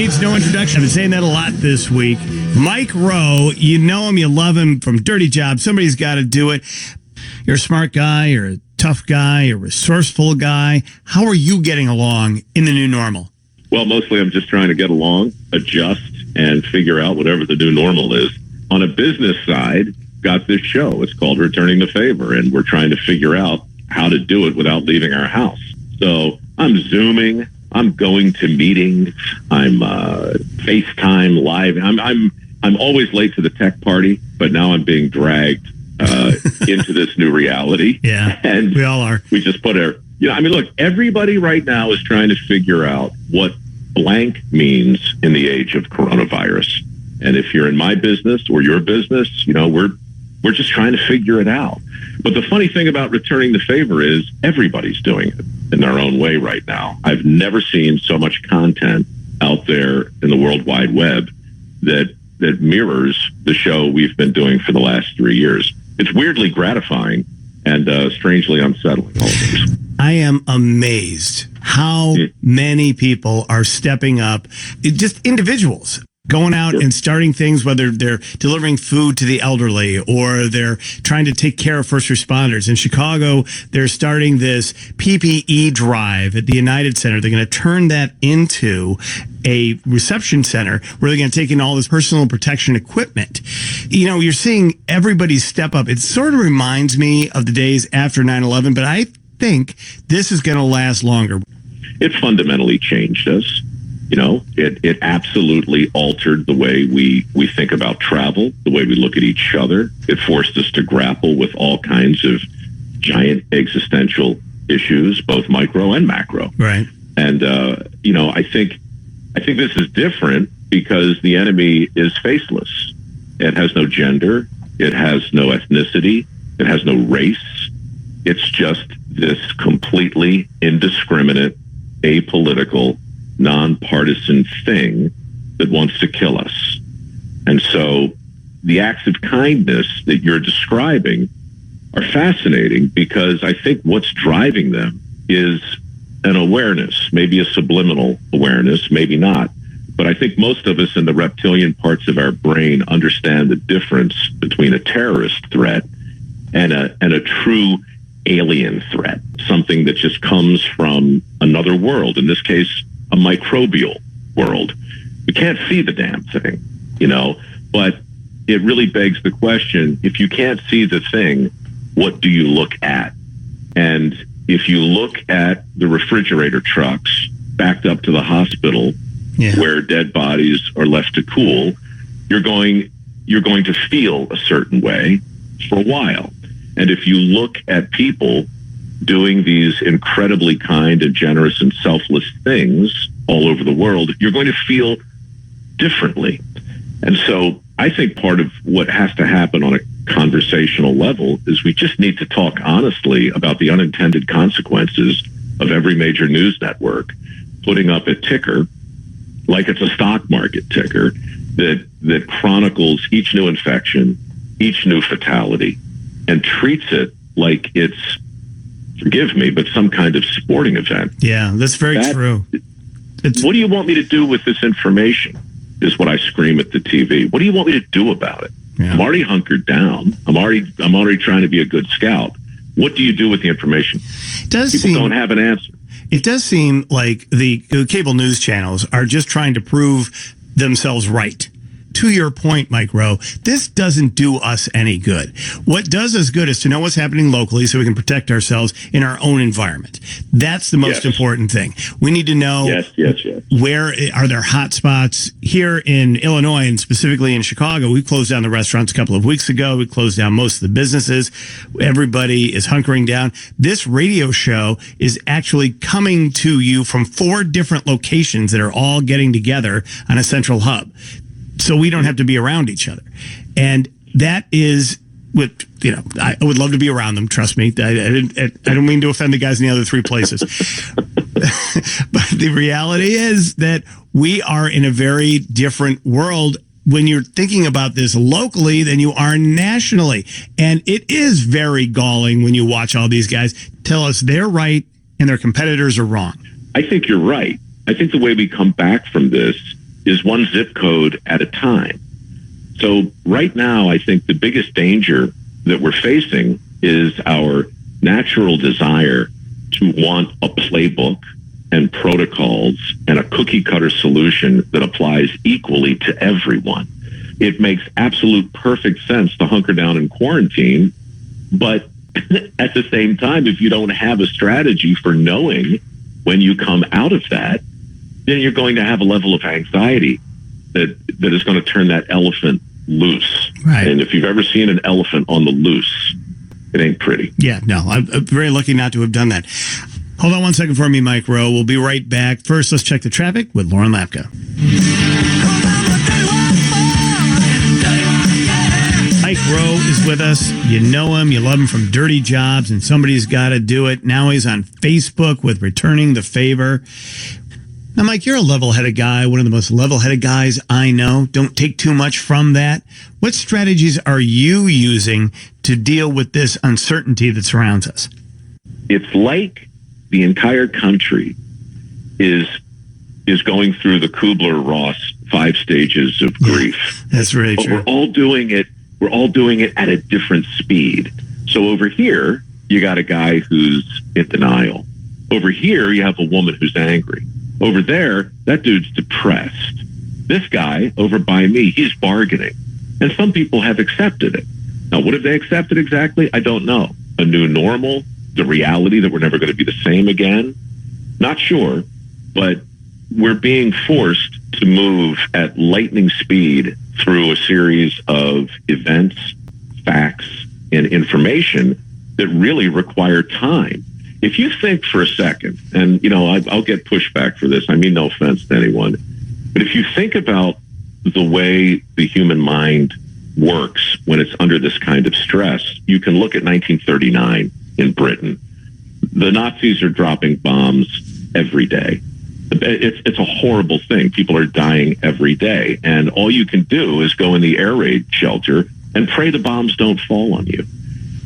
Needs no introduction. I've been saying that a lot this week. Mike Rowe, you know him, you love him from Dirty Jobs. Somebody's got to do it. You're a smart guy, you're a tough guy, you're a resourceful guy. How are you getting along in the new normal? Well, mostly I'm just trying to get along, adjust, and figure out whatever the new normal is. On a business side, got this show. It's called Returning the Favor, and we're trying to figure out how to do it without leaving our house. So I'm Zooming. I'm going to meetings. I'm FaceTime live. I'm always late to the tech party, but now I'm being dragged into this new reality. Yeah, and we all are. We just put look, everybody right now is trying to figure out what blank means in the age of coronavirus. And if you're in my business or your business, we're just trying to figure it out. But the funny thing about Returning the Favor is everybody's doing it in their own way right now. I've never seen so much content out there in the World Wide Web that mirrors the show we've been doing for the last 3 years. It's weirdly gratifying and strangely unsettling. I am amazed how many people are stepping up, just individuals. Going out and starting things, whether they're delivering food to the elderly or they're trying to take care of first responders. In Chicago, they're starting this PPE drive at the United Center. They're going to turn that into a reception center where they're going to take in all this personal protection equipment. You're seeing everybody step up. It sort of reminds me of the days after 9/11, but I think this is going to last longer. It fundamentally changed us. It absolutely altered the way we think about travel, the way we look at each other. It forced us to grapple with all kinds of giant existential issues, both micro and macro. Right. And, I think this is different because the enemy is faceless. It has no gender. It has no ethnicity. It has no race. It's just this completely indiscriminate, apolitical, nonpartisan thing that wants to kill us. And so the acts of kindness that you're describing are fascinating because I think what's driving them is an awareness, maybe a subliminal awareness, maybe not. But I think most of us in the reptilian parts of our brain understand the difference between a terrorist threat and a true alien threat, something that just comes from another world, in this case, a microbial world. We can't see the damn thing, but it really begs the question, if you can't see the thing, what do you look at? And if you look at the refrigerator trucks backed up to the hospital where dead bodies are left to cool, you're going to feel a certain way for a while. And if you look at people doing these incredibly kind and generous and selfless things all over the world, you're going to feel differently. And so I think part of what has to happen on a conversational level is we just need to talk honestly about the unintended consequences of every major news network putting up a ticker like it's a stock market ticker that chronicles each new infection, each new fatality, and treats it like it's, forgive me, but some kind of sporting event. Yeah, that's very true. What do you want me to do with this information is what I scream at the TV. What do you want me to do about it? Yeah. I'm already hunkered down. I'm already trying to be a good scout. What do you do with the information? People don't have an answer. It does seem like the cable news channels are just trying to prove themselves right. To your point, Mike Rowe, this doesn't do us any good. What does us good is to know what's happening locally so we can protect ourselves in our own environment. That's the most important thing. We need to know where are there hot spots here in Illinois and specifically in Chicago. We closed down the restaurants a couple of weeks ago. We closed down most of the businesses. Everybody is hunkering down. This radio show is actually coming to you from 4 different locations that are all getting together on a central hub. So we don't have to be around each other. And that is what, I would love to be around them. Trust me. I don't mean to offend the guys in the other 3 places. But the reality is that we are in a very different world when you're thinking about this locally than you are nationally. And it is very galling when you watch all these guys tell us they're right and their competitors are wrong. I think you're right. I think the way we come back from this is one zip code at a time. So right now, I think the biggest danger that we're facing is our natural desire to want a playbook and protocols and a cookie cutter solution that applies equally to everyone. It makes absolute perfect sense to hunker down and quarantine, but at the same time, if you don't have a strategy for knowing when you come out of that, then you're going to have a level of anxiety that is going to turn that elephant loose. Right. And if you've ever seen an elephant on the loose, it ain't pretty. Yeah, no, I'm very lucky not to have done that. Hold on one second for me, Mike Rowe. We'll be right back. First, let's check the traffic with Lauren Lapka. Mike Rowe is with us. You know him. You love him from Dirty Jobs and Somebody's Gotta Do It. Now he's on Facebook with Returning the Favor. Now, Mike, you're a level-headed guy, one of the most level-headed guys I know. Don't take too much from that. What strategies are you using to deal with this uncertainty that surrounds us? It's like the entire country is going through the Kubler-Ross 5 stages of grief. That's really true. We're all doing it at a different speed. So over here, you got a guy who's in denial. Over here, you have a woman who's angry. Over there, that dude's depressed. This guy over by me, he's bargaining. And some people have accepted it. Now, what have they accepted exactly? I don't know. A new normal, the reality that we're never going to be the same again. Not sure, but we're being forced to move at lightning speed through a series of events, facts, and information that really require time. If you think for a second, and, I'll get pushback for this. I mean, no offense to anyone. But if you think about the way the human mind works when it's under this kind of stress, you can look at 1939 in Britain. The Nazis are dropping bombs every day. It's a horrible thing. People are dying every day. And all you can do is go in the air raid shelter and pray the bombs don't fall on you.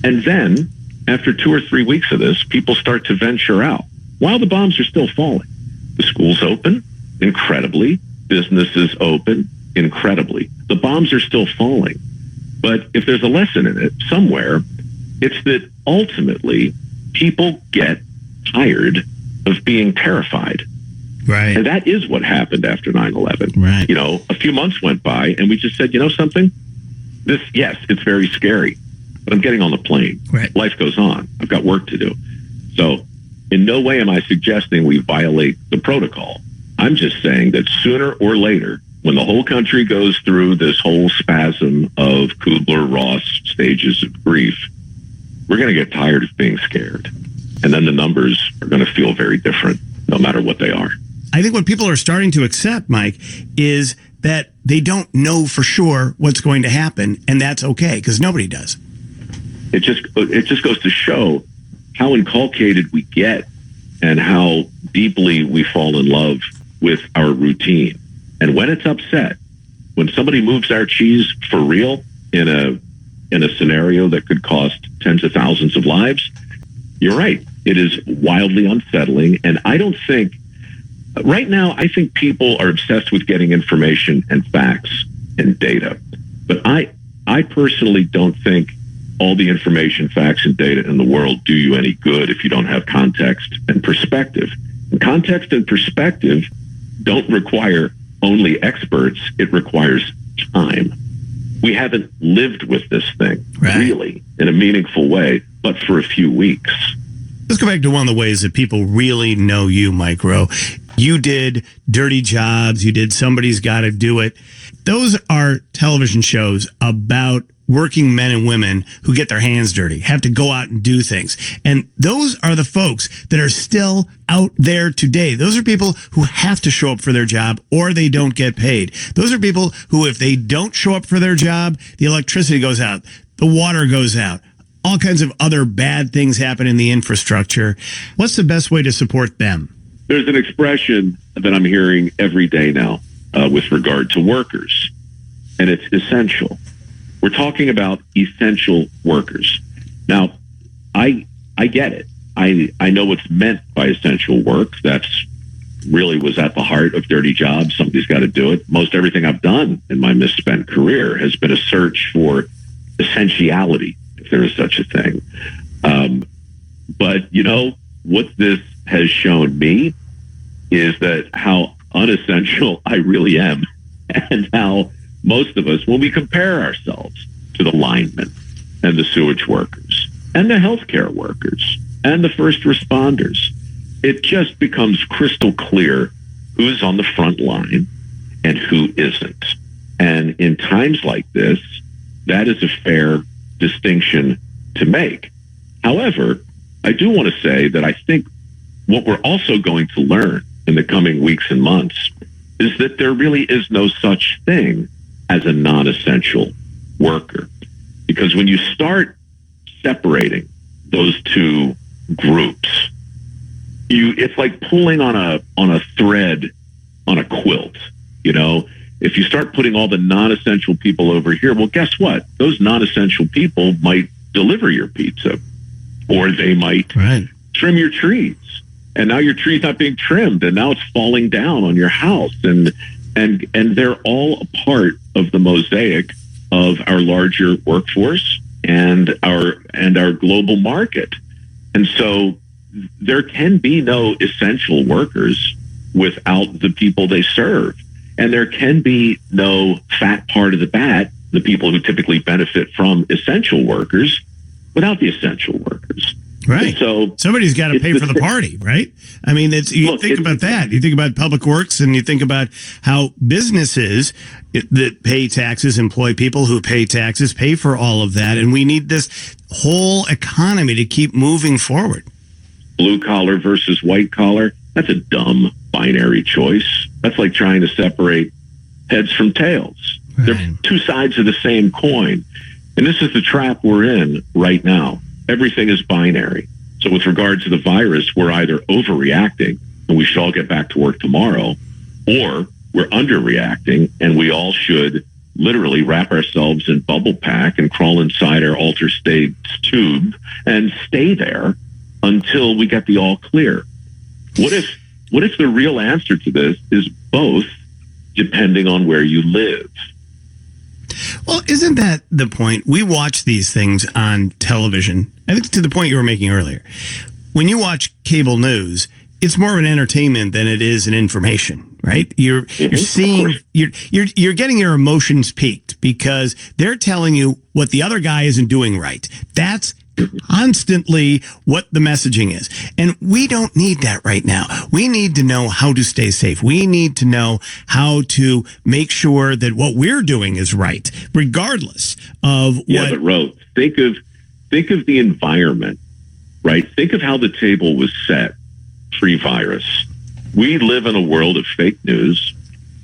And then, after 2 or 3 weeks of this, people start to venture out while the bombs are still falling. The schools open, incredibly. Businesses open, incredibly. The bombs are still falling. But if there's a lesson in it somewhere, it's that ultimately people get tired of being terrified. Right. And that is what happened after 9/11. Right. A few months went by and we just said, something? Yes, it's very scary, but I'm getting on the plane. Right. Life goes on. I've got work to do. So in no way am I suggesting we violate the protocol. I'm just saying that sooner or later, when the whole country goes through this whole spasm of Kubler-Ross stages of grief, we're going to get tired of being scared. And then the numbers are going to feel very different, no matter what they are. I think what people are starting to accept, Mike, is that they don't know for sure what's going to happen, and that's okay, because nobody does. It just goes to show how inculcated we get and how deeply we fall in love with our routine. And when it's upset, when somebody moves our cheese for real in a scenario that could cost tens of thousands of lives, you're right. It is wildly unsettling. And I don't think, right now, I think people are obsessed with getting information and facts and data. But I personally don't think all the information, facts, and data in the world do you any good if you don't have context and perspective. And context and perspective don't require only experts. It requires time. We haven't lived with this thing really in a meaningful way, but for a few weeks. Let's go back to one of the ways that people really know you, Mike Rowe. You did Dirty Jobs. You did Somebody's Gotta Do It. Those are television shows about working men and women who get their hands dirty, have to go out and do things. And those are the folks that are still out there today. Those are people who have to show up for their job or they don't get paid. Those are people who, if they don't show up for their job, the electricity goes out, the water goes out, all kinds of other bad things happen in the infrastructure. What's the best way to support them? There's an expression that I'm hearing every day now with regard to workers, and it's essential. We're talking about essential workers. Now, I get it. I know what's meant by essential work. That's really was at the heart of dirty jobs. Somebody's got to do it. Most everything I've done in my misspent career has been a search for essentiality, if there is such a thing. But, what this has shown me is that how unessential I really am, and how most of us, when we compare ourselves to the linemen and the sewage workers and the healthcare workers and the first responders, it just becomes crystal clear who's on the front line and who isn't. And in times like this, that is a fair distinction to make. However, I do want to say that I think what we're also going to learn in the coming weeks and months is that there really is no such thing as a non-essential worker. Because when you start separating those two groups, it's like pulling on a thread on a quilt. If you start putting all the non-essential people over here, well, guess what? Those non-essential people might deliver your pizza, or they might trim your trees. And now your tree's not being trimmed, and now it's falling down on your house. And they're all a part of the mosaic of our larger workforce and our global market. And so there can be no essential workers without the people they serve. And there can be no fat part of the bat, the people who typically benefit from essential workers, without the essential workers. Right. And so somebody's got to pay for the party, right? I mean, you think about that. You think about public works, and you think about how businesses that pay taxes employ people who pay taxes, pay for all of that. And we need this whole economy to keep moving forward. Blue collar versus white collar, that's a dumb binary choice. That's like trying to separate heads from tails. Right. They're two sides of the same coin. And this is the trap we're in right now. Everything is binary. So with regard to the virus, we're either overreacting and we should all get back to work tomorrow, or we're underreacting and we all should literally wrap ourselves in bubble pack and crawl inside our alter states tube and stay there until we get the all clear. What if the real answer to this is both, depending on where you live? Well, isn't that the point? We watch these things on television. I think to the point you were making earlier. When you watch cable news, it's more of an entertainment than it is an information, right? You're seeing, you're getting your emotions peaked because they're telling you what the other guy isn't doing right. That's constantly what the messaging is. And we don't need that right now. We need to know how to stay safe. We need to know how to make sure that what we're doing is right, regardless of what. But Rowe, think of the environment, right? Think of how the table was set pre-virus. We live in a world of fake news,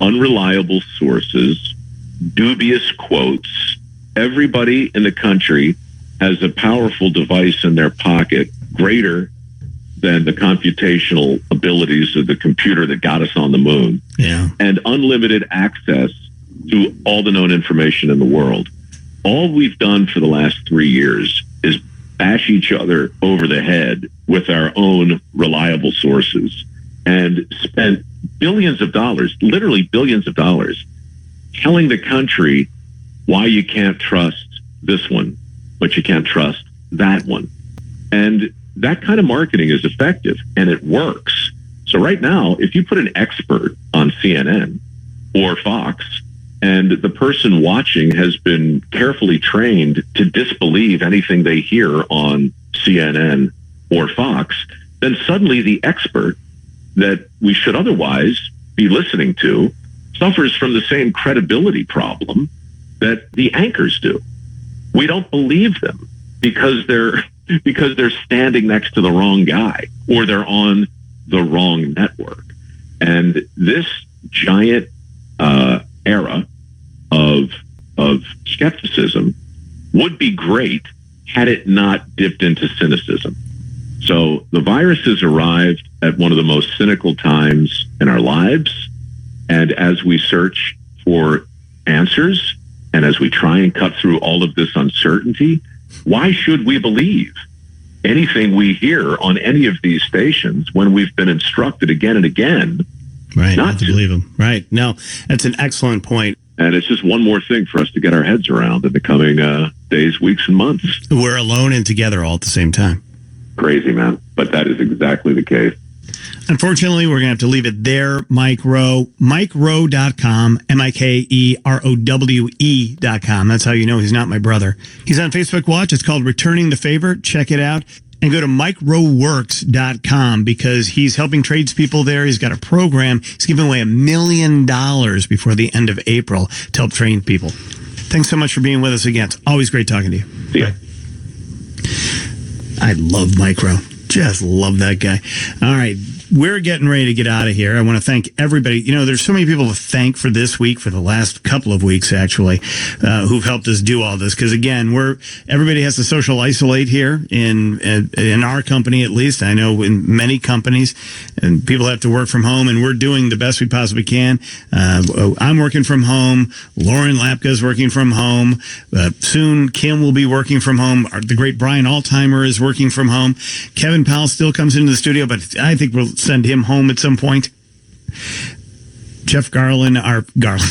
unreliable sources, dubious quotes. Everybody in the country has a powerful device in their pocket greater than the computational abilities of the computer that got us on the moon, and unlimited access to all the known information in the world. All we've done for the last 3 years is bash each other over the head with our own reliable sources and spent billions of dollars, literally billions of dollars, telling the country why you can't trust this one, but you can't trust that one. And that kind of marketing is effective and it works. So right now, if you put an expert on CNN or Fox, and the person watching has been carefully trained to disbelieve anything they hear on CNN or Fox, then suddenly the expert that we should otherwise be listening to suffers from the same credibility problem that the anchors do. We don't believe them because they're standing next to the wrong guy or they're on the wrong network. And this giant era of skepticism would be great had it not dipped into cynicism. So the virus has arrived at one of the most cynical times in our lives. And as we search for answers and as we try and cut through all of this uncertainty, why should we believe anything we hear on any of these stations when we've been instructed again and again not to believe them. Right. No, that's an excellent point. And it's just one more thing for us to get our heads around in the coming days, weeks, and months. We're alone and together all at the same time. Crazy, man. But that is exactly the case. Unfortunately, we're going to have to leave it there, Mike Rowe. MikeRowe.com, MikeRowe.com. That's how you know he's not my brother. He's on Facebook Watch. It's called Returning the Favor. Check it out. And go to MikeRoweWorks.com because he's helping tradespeople there. He's got a program. He's giving away $1 million before the end of April to help train people. Thanks so much for being with us again. It's always great talking to you. See ya. I love Mike Rowe. Just love that guy. All right. We're getting ready to get out of here. I want to thank everybody. You know, there's so many people to thank for this week, for the last couple of weeks, actually, who've helped us do all this. Because again, everybody has to social isolate here in our company, at least. I know in many companies, and people have to work from home, and we're doing the best we possibly can. I'm working from home. Lauren Lapka's working from home. Soon, Kim will be working from home. The great Brian Altheimer is working from home. Kevin Powell still comes into the studio, but I think we'll send him home at some point. Jeff Carlin, I'd like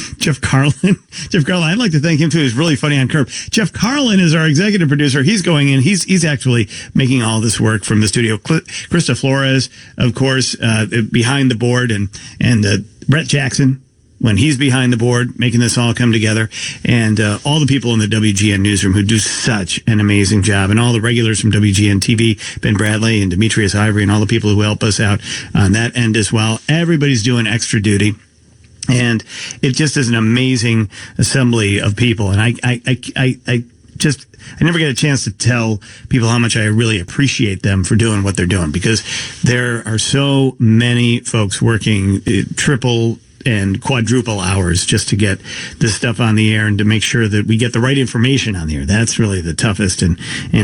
to thank him too. He's really funny on Curb. Jeff Carlin is our executive producer. He's going in. He's actually making all this work from the studio. Krista Flores, of course, behind the board, and Brett Jackson, when he's behind the board, making this all come together, and all the people in the WGN newsroom who do such an amazing job, and all the regulars from WGN TV, Ben Bradley and Demetrius Ivory, and all the people who help us out on that end as well. Everybody's doing extra duty. And it just is an amazing assembly of people. And I never get a chance to tell people how much I really appreciate them for doing what they're doing, because there are so many folks working triple and quadruple hours just to get this stuff on the air and to make sure that we get the right information on the air. That's really the toughest and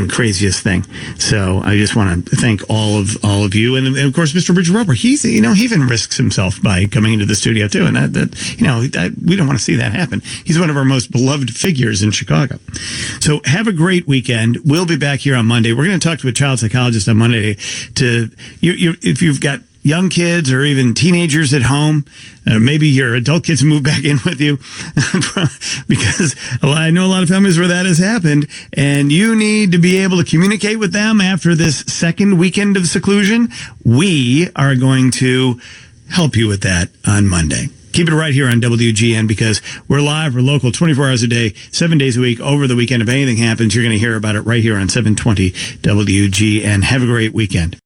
craziest thing. So I just want to thank all of you. And of course, Mr. Richard Roper, he even risks himself by coming into the studio too. And we don't want to see that happen. He's one of our most beloved figures in Chicago. So have a great weekend. We'll be back here on Monday. We're going to talk to a child psychologist on Monday if you've got young kids or even teenagers at home, maybe your adult kids move back in with you, because I know a lot of families where that has happened, and you need to be able to communicate with them after this second weekend of seclusion. We are going to help you with that on Monday. Keep it right here on WGN, because we're live, we're local, 24 hours a day, 7 days a week, over the weekend. If anything happens, you're going to hear about it right here on 720 WGN. Have a great weekend.